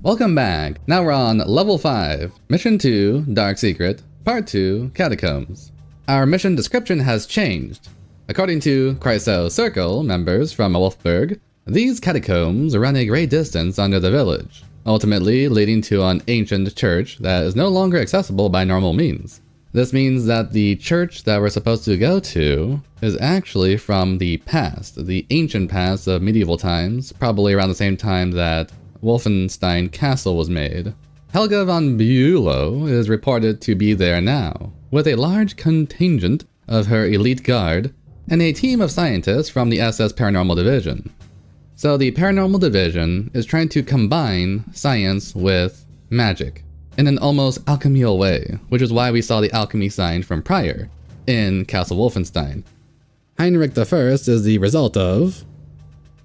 Welcome back. Now we're on level 5, mission 2, Dark Secret, part 2, Catacombs. Our mission description has changed. According to Chryso Circle members from Wolfburg, these catacombs run a great distance under the village, ultimately leading to an ancient church that is no longer accessible by normal means. This means that the church that we're supposed to go to is actually from the past, the ancient past of medieval times, probably around the same time that Wolfenstein Castle was made. Helga von Bülow is reported to be there now, with a large contingent of her elite guard and a team of scientists from the SS Paranormal Division. So the Paranormal Division is trying to combine science with magic in an almost alchemical way, which is why we saw the alchemy sign from prior in Castle Wolfenstein. Heinrich I is the result of,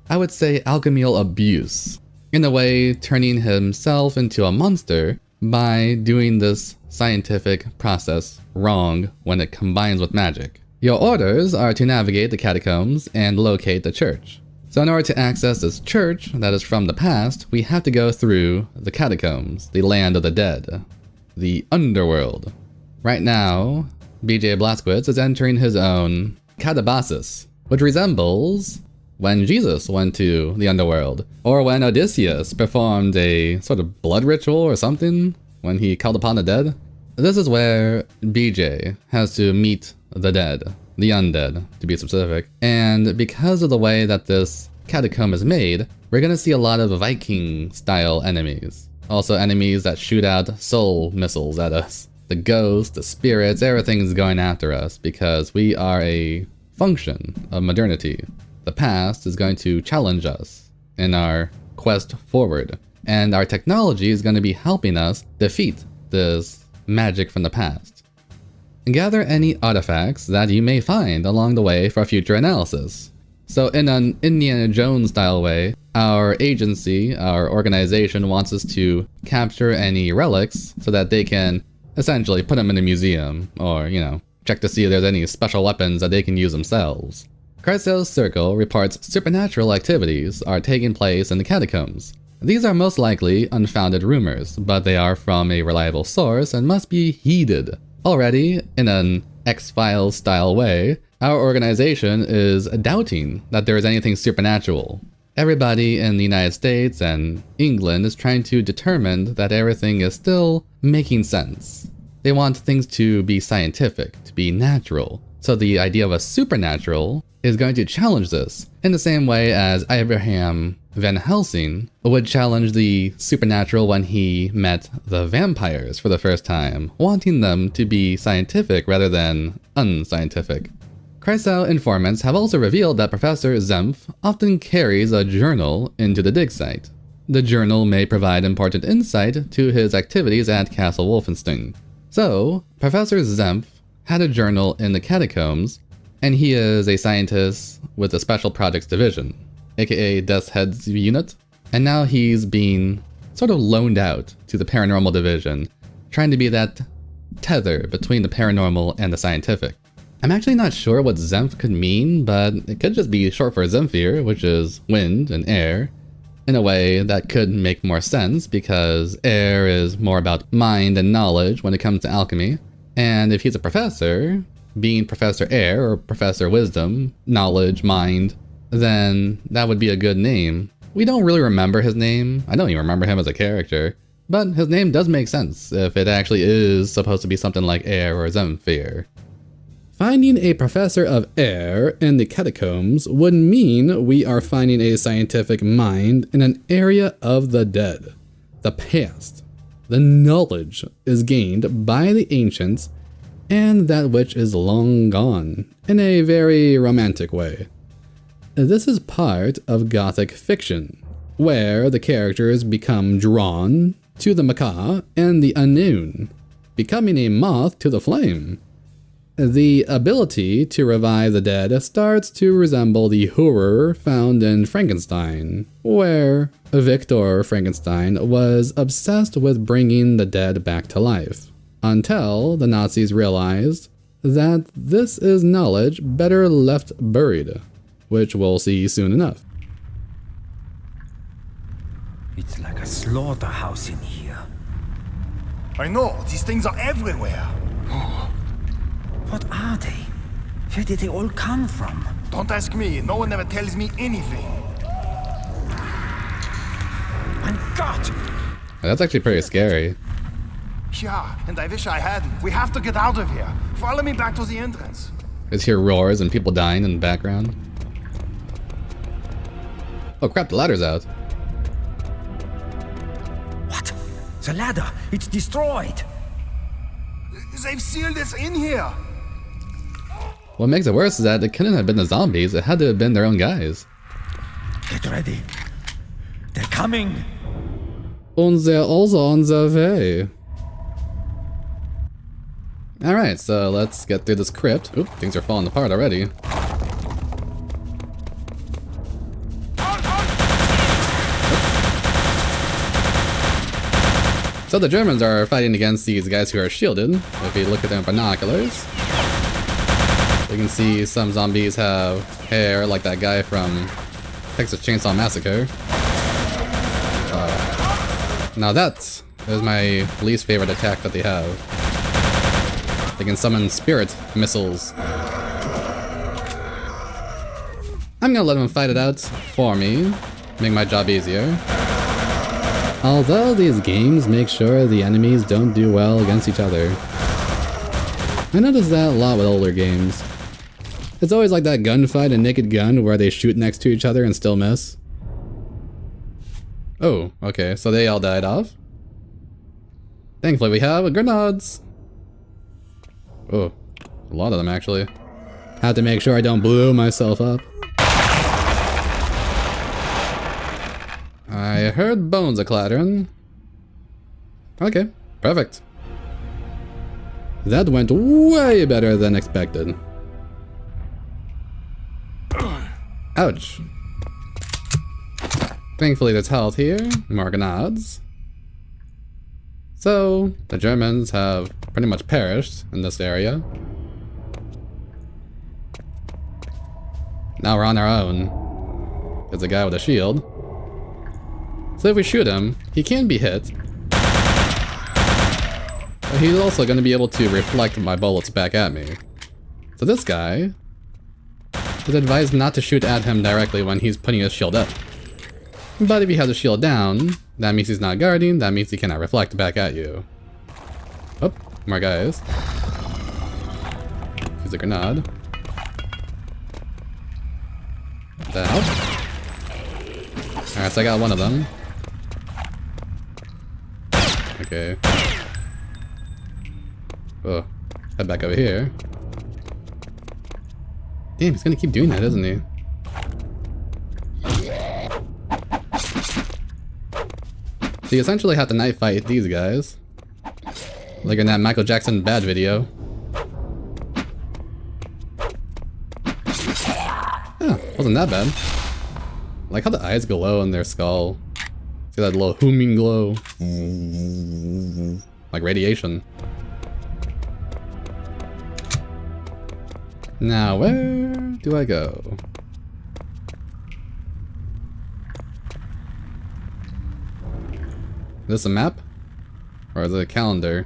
I would say, alchemical abuse, in a way turning himself into a monster by doing this scientific process wrong when it combines with magic. Your orders are to navigate the catacombs and locate the church. So in order to access this church that is from the past, we have to go through the catacombs, the land of the dead, the underworld. Right now, BJ Blazkowicz is entering his own Katabasis, which resembles when Jesus went to the underworld, or when Odysseus performed a sort of blood ritual or something when he called upon the dead. This is where BJ has to meet the dead. The undead, to be specific. And because of the way that this catacomb is made, we're gonna see a lot of Viking-style enemies. Also enemies that shoot out soul missiles at us. The ghosts, the spirits, everything's going after us because we are a function of modernity. The past is going to challenge us in our quest forward. And our technology is going to be helping us defeat this magic from the past. Gather any artifacts that you may find along the way for future analysis. So in an Indiana Jones style way, our agency, our organization wants us to capture any relics so that they can essentially put them in a museum or, check to see if there's any special weapons that they can use themselves. Chryso Circle reports supernatural activities are taking place in the catacombs. These are most likely unfounded rumors, but they are from a reliable source and must be heeded. Already, in an X-Files style way, our organization is doubting that there is anything supernatural. Everybody in the United States and England is trying to determine that everything is still making sense. They want things to be scientific, to be natural. So the idea of a supernatural is going to challenge this, in the same way as Abraham Van Helsing would challenge the supernatural when he met the vampires for the first time, wanting them to be scientific rather than unscientific. Chryso informants have also revealed that Professor Zempf often carries a journal into the dig site. The journal may provide important insight to his activities at Castle Wolfenstein. So, Professor Zempf had a journal in the catacombs, and he is a scientist with the Special Projects Division, aka Death's Head's unit, and now he's being sort of loaned out to the Paranormal Division, trying to be that tether between the paranormal and the scientific. I'm actually not sure what Zempf could mean, but it could just be short for Zemfir, which is wind and air. In a way, that could make more sense because air is more about mind and knowledge when it comes to alchemy, and if he's a professor, being Professor Air or Professor Wisdom, Knowledge, Mind, then that would be a good name. We don't really remember his name. I don't even remember him as a character, but his name does make sense if it actually is supposed to be something like Air or Zemfir. Finding a professor of air in the catacombs would mean we are finding a scientific mind in an area of the dead, the past. The knowledge is gained by the ancients and that which is long gone, in a very romantic way. This is part of Gothic fiction, where the characters become drawn to the macabre and the unknown, becoming a moth to the flame. The ability to revive the dead starts to resemble the horror found in Frankenstein, where Victor Frankenstein was obsessed with bringing the dead back to life, until the Nazis realized that this is knowledge better left buried, which we'll see soon enough. It's like a slug. slaughterhouse in here. I know, these things are everywhere. What are they? Where did they all come from? Don't ask me, no one ever tells me anything. Mein Gott! That's actually pretty scary. Yeah, and I wish I hadn't. We have to get out of here. Follow me back to the entrance. I just hear roars and people dying in the background. Oh crap, the ladder's out. What? The ladder! It's destroyed! They've sealed us in here. What makes it worse is that it couldn't have been the zombies, it had to have been their own guys. Get ready. They're coming! Und they're also on their way. Alright, so let's get through this crypt. Oop, things are falling apart already. So the Germans are fighting against these guys who are shielded. If you look at their binoculars, you can see some zombies have hair like that guy from Texas Chainsaw Massacre. Now that is my least favorite attack that they have. They can summon spirit missiles. I'm gonna let them fight it out for me, make my job easier. Although these games make sure the enemies don't do well against each other. I notice that a lot with older games. It's always like that gunfight in Naked Gun where they shoot next to each other and still miss. Oh, okay, so they all died off. Thankfully we have grenades. Oh, a lot of them actually. Have to make sure I don't blow myself up. I heard bones a-clattering. Okay, perfect. That went way better than expected. Ouch. Thankfully there's health here, more grenades. So, the Germans have pretty much perished in this area. Now we're on our own. There's a guy with a shield. So if we shoot him, he can be hit. But he's also going to be able to reflect my bullets back at me. So this guy is advised not to shoot at him directly when he's putting his shield up. But if he has a shield down, that means he's not guarding, that means he cannot reflect back at you. Oh, more guys. Use a grenade. What the hell? Alright, so I got one of them. Okay. Oh, head back over here. Damn, he's gonna keep doing that, isn't he? So you essentially have to knife fight these guys. Like in that Michael Jackson Bad video. Huh, wasn't that bad. I like how the eyes glow in their skull. See that little humming glow? Like radiation. Now where do I go? Is this a map? Or is it a calendar?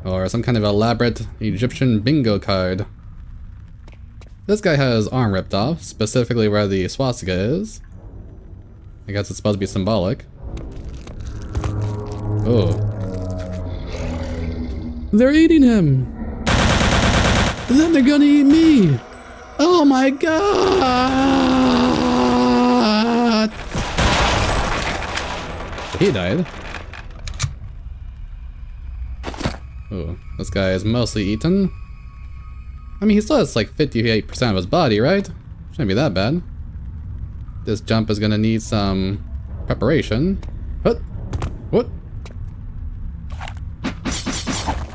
Or some kind of elaborate Egyptian bingo card? This guy has his arm ripped off, specifically where the swastika is. I guess it's supposed to be symbolic. Oh. They're eating him! Then they're gonna eat me! Oh my god! He died. Oh, this guy is mostly eaten. I mean, he still has like 58% of his body, right? Shouldn't be that bad. This jump is gonna need some preparation. What? What?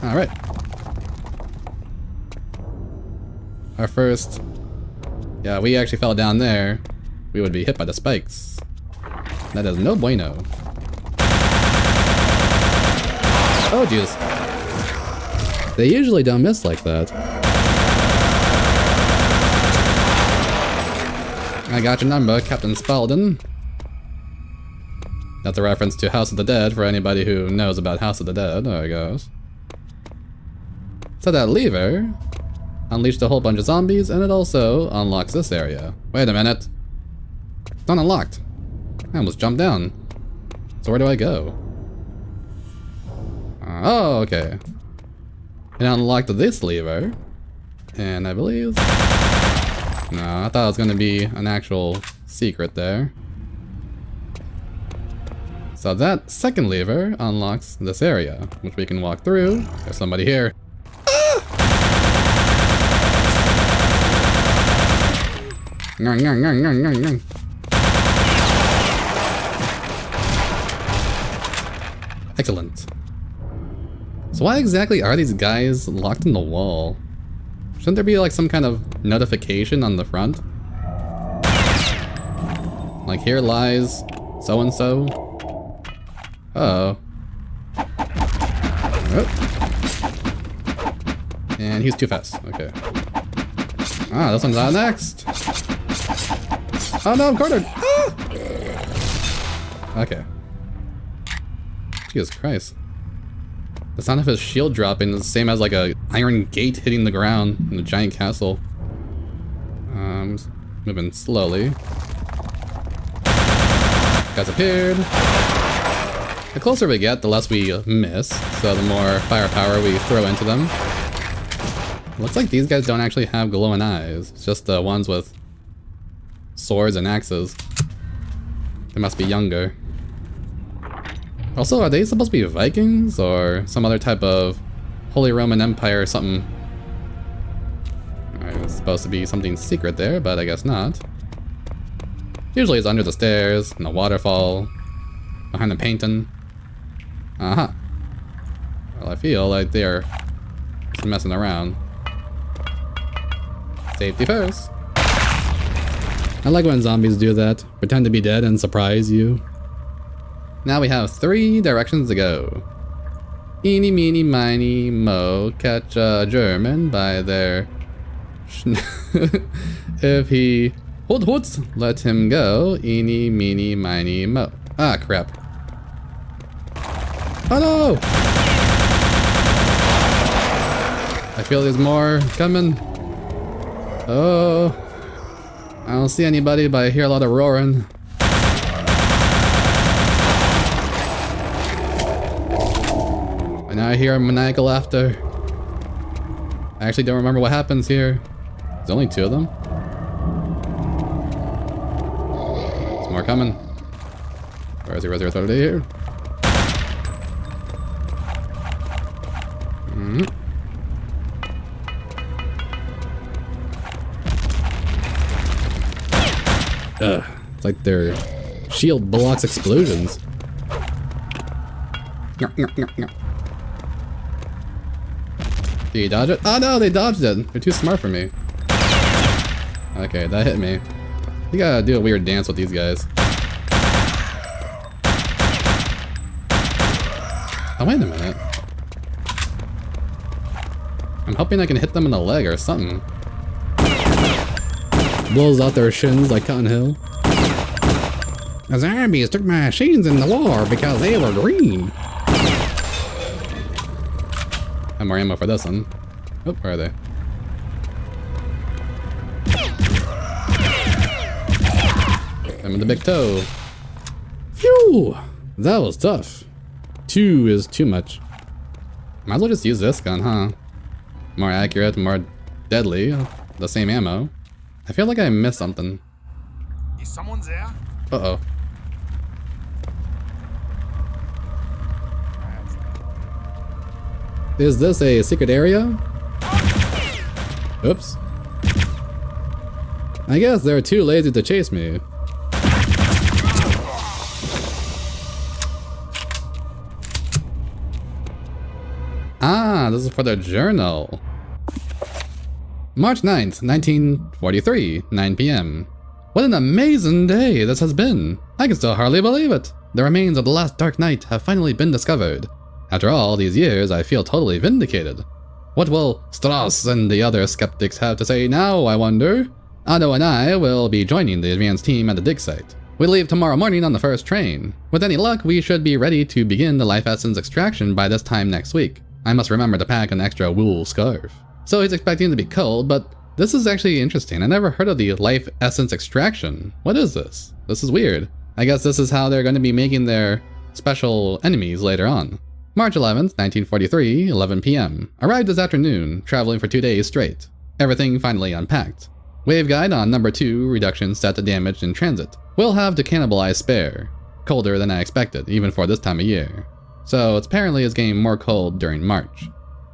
Alright. Our first... Yeah, we actually fell down there. We would be hit by the spikes. That is no bueno. Oh, jeez. They usually don't miss like that. I got your number, Captain Spaulding. That's a reference to House of the Dead for anybody who knows about House of the Dead, I guess. So that lever unleashed a whole bunch of zombies, and it also unlocks this area. Wait a minute. It's not unlocked. I almost jumped down. So where do I go? Oh, okay. It unlocked this lever. And I believe... No, I thought it was going to be an actual secret there. So that second lever unlocks this area, which we can walk through. There's somebody here. Excellent. So why exactly are these guys locked in the wall? Shouldn't there be like some kind of notification on the front? Like, here lies so-and-so. Uh-oh. Oh. And he's too fast. Okay. Ah, this one's out next. Oh no, I'm cornered! Ah! Okay. Jesus Christ. The sound of his shield dropping is the same as like a iron gate hitting the ground in a giant castle. Just moving slowly. Guys appeared. The closer we get, the less we miss, so the more firepower we throw into them. Looks like these guys don't actually have glowing eyes. It's just the ones with swords and axes. They must be younger. Also, are they supposed to be Vikings or some other type of Holy Roman Empire or something? It's supposed to be something secret there, but I guess not. Usually it's under the stairs, in the waterfall, behind the painting. Well, I feel like they're just messing around. Safety first. I like when zombies do that. Pretend to be dead and surprise you. Now we have 3 directions to go. Eeny, meeny, miny, mo, catch a German by their... If he... Hoots, let him go. Eeny, meeny, miny, mo. Ah, crap. Oh no! I feel there's more coming. Oh. I don't see anybody, but I hear a lot of roaring. And now I hear maniacal laughter. I actually don't remember what happens here. There's only 2 of them. There's more coming. Where is he? Where's he? Where's he? Here? Ugh. It's like their shield blocks explosions. Do you dodge it? Oh no, they dodged it. They're too smart for me. Okay, that hit me. You gotta do a weird dance with these guys. Oh, wait a minute. I'm hoping I can hit them in the leg or something. Blows out their shins like Cotton Hill. The zombies took my machines in the war because they were green. I have more ammo for this one. Oh, where are they? I'm in the big toe. Phew! That was tough. 2 is too much. Might as well just use this gun, huh? More accurate, more deadly. The same ammo. I feel like I missed something. Is someone there? Uh-oh. Is this a secret area? Oops. I guess they're too lazy to chase me. Ah, this is for the journal. March 9th, 1943, 9 p.m. What an amazing day this has been. I can still hardly believe it. The remains of the last dark night have finally been discovered. After all these years, I feel totally vindicated. What will Strauss and the other skeptics have to say now, I wonder? Otto and I will be joining the advanced team at the dig site. We leave tomorrow morning on the first train. With any luck, we should be ready to begin the life essence extraction by this time next week. I must remember to pack an extra wool scarf. So he's expecting to be cold, but this is actually interesting. I never heard of the life essence extraction. What is this? This is weird. I guess this is how they're going to be making their special enemies later on. March 11th, 1943, 11 p.m. Arrived this afternoon, traveling for 2 days straight. Everything finally unpacked. Waveguide on number 2, reduction set to damage in transit. We'll have to cannibalize spare. Colder than I expected, even for this time of year. So apparently it's getting more cold during March.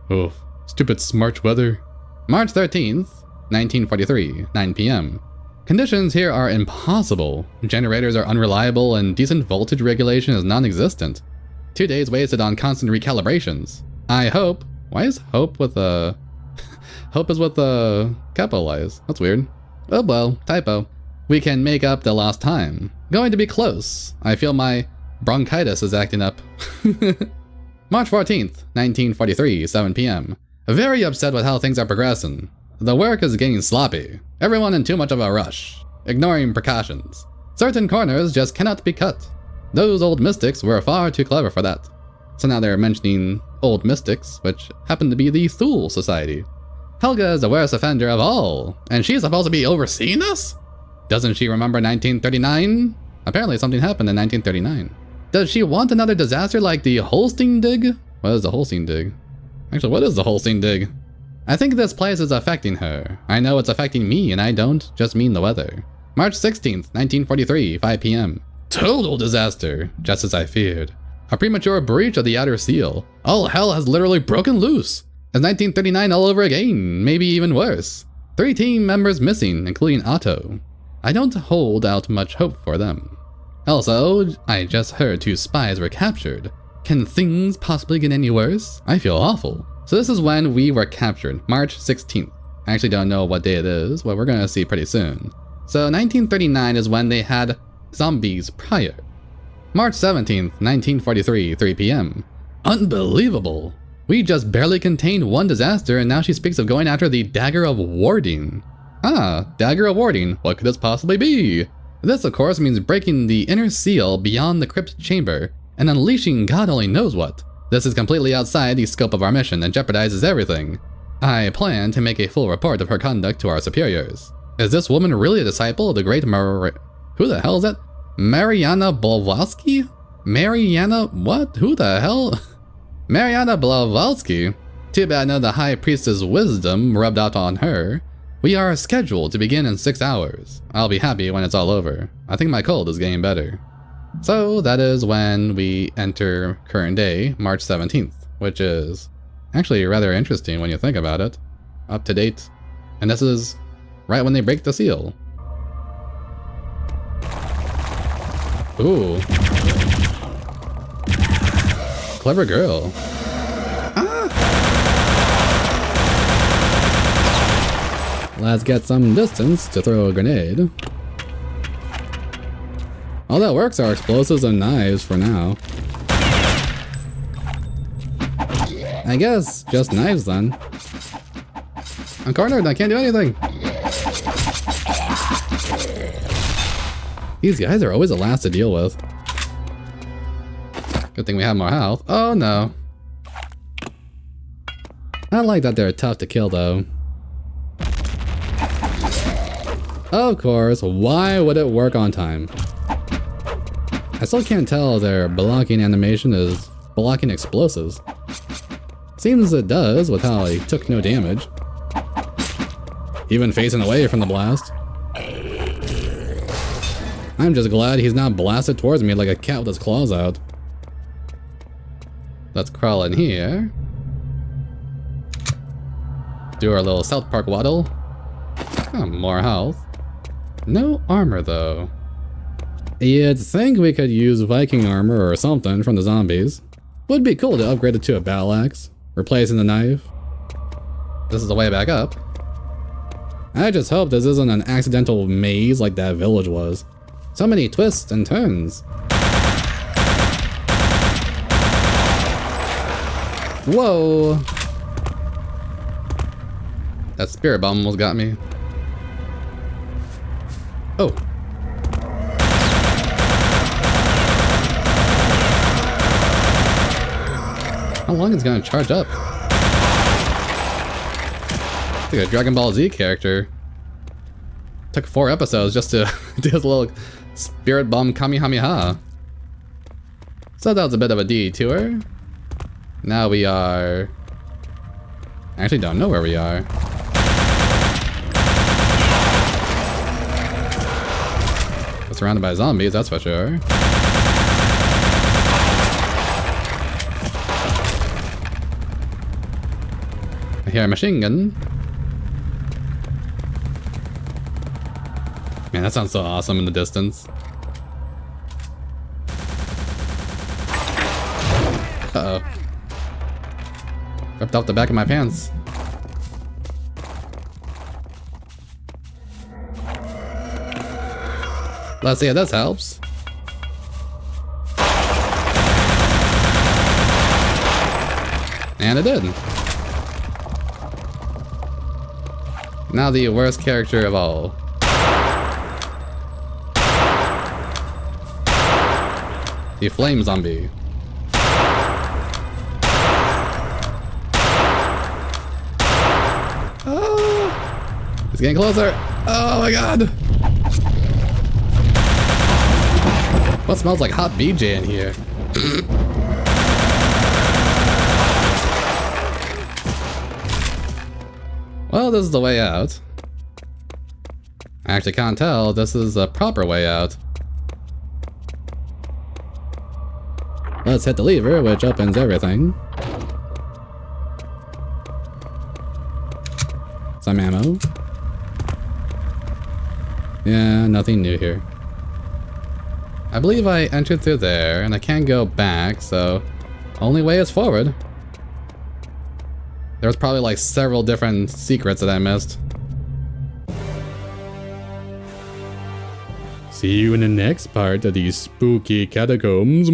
Oh, stupid March weather. March 13th, 1943, 9 p.m. Conditions here are impossible. Generators are unreliable and decent voltage regulation is non-existent. 2 days wasted on constant recalibrations. I hope. Why is hope with a... hope is with a capitalized. That's weird. Oh well, typo. We can make up the lost time. Going to be close. I feel my bronchitis is acting up. March 14th, 1943, 7 p.m. Very upset with how things are progressing. The work is getting sloppy. Everyone in too much of a rush. Ignoring precautions. Certain corners just cannot be cut. Those old mystics were far too clever for that. So now they're mentioning old mystics, which happen to be the Thule Society. Helga is the worst offender of all, and she's supposed to be overseeing us? Doesn't she remember 1939? Apparently something happened in 1939. Does she want another disaster like the Holstein Dig? What is the Holstein Dig? Actually, what is the Holstein Dig? I think this place is affecting her. I know it's affecting me, and I don't just mean the weather. March 16th, 1943, 5 p.m. Total disaster, just as I feared. A premature breach of the outer seal. All hell has literally broken loose. It's 1939 all over again, maybe even worse. 3 team members missing, including Otto. I don't hold out much hope for them. Also, I just heard 2 spies were captured. Can things possibly get any worse? I feel awful. So this is when we were captured, March 16th. I actually don't know what day it is, but we're gonna see pretty soon. So 1939 is when they had zombies prior. March 17th, 1943, 3 p.m. Unbelievable! We just barely contained one disaster and now she speaks of going after the Dagger of Warding. Ah, Dagger of Warding, what could this possibly be? This of course means breaking the inner seal beyond the crypt chamber and unleashing God only knows what. This is completely outside the scope of our mission and jeopardizes everything. I plan to make a full report of her conduct to our superiors. Is this woman really a disciple of the great who the hell is that? Mariana Blavatsky? Mariana what? Who the hell? Mariana Blavatsky? Too bad none of the High Priestess' wisdom rubbed out on her. We are scheduled to begin in 6 hours. I'll be happy when it's all over. I think my cold is getting better. So that is when we enter current day, March 17th, which is actually rather interesting when you think about it. Up to date. And this is right when they break the seal. Ooh. Clever girl. Ah! Let's get some distance to throw a grenade. All that works are explosives and knives for now. I guess just knives then. I'm cornered, I can't do anything. These guys are always the last to deal with. Good thing we have more health. Oh no. I like that they're tough to kill though. Of course, why would it work on time? I still can't tell if their blocking animation is blocking explosives. Seems it does with how he took no damage. Even facing away from the blast. I'm just glad he's not blasted towards me like a cat with his claws out. Let's crawl in here. Do our little South Park waddle. Oh, more health. No armor though. You'd think we could use Viking armor or something from the zombies. Would be cool to upgrade it to a battle axe, replacing the knife. This is the way back up. I just hope this isn't an accidental maze like that village was. So many twists and turns. Whoa! That spirit bomb almost got me. Oh. How long is it gonna charge up? It's like a Dragon Ball Z character. Took 4 episodes just to do his little Spirit Bomb Kamehameha. So that was a bit of a detour. Now we are... I actually don't know where we are. We're surrounded by zombies, that's for sure. I hear a machine gun. Man, that sounds so awesome in the distance. Uh-oh. Ripped off the back of my pants. Let's see if this helps. And it did. Now the worst character of all. The flame zombie. Oh, it's getting closer. Oh my god. What smells like hot BJ in here? Well, this is the way out. I actually can't tell. This is a proper way out. Let's hit the lever, which opens everything. Some ammo. Yeah, nothing new here. I believe I entered through there, and I can't go back, so only way is forward. There was probably like several different secrets that I missed. See you in the next part of these spooky catacombs.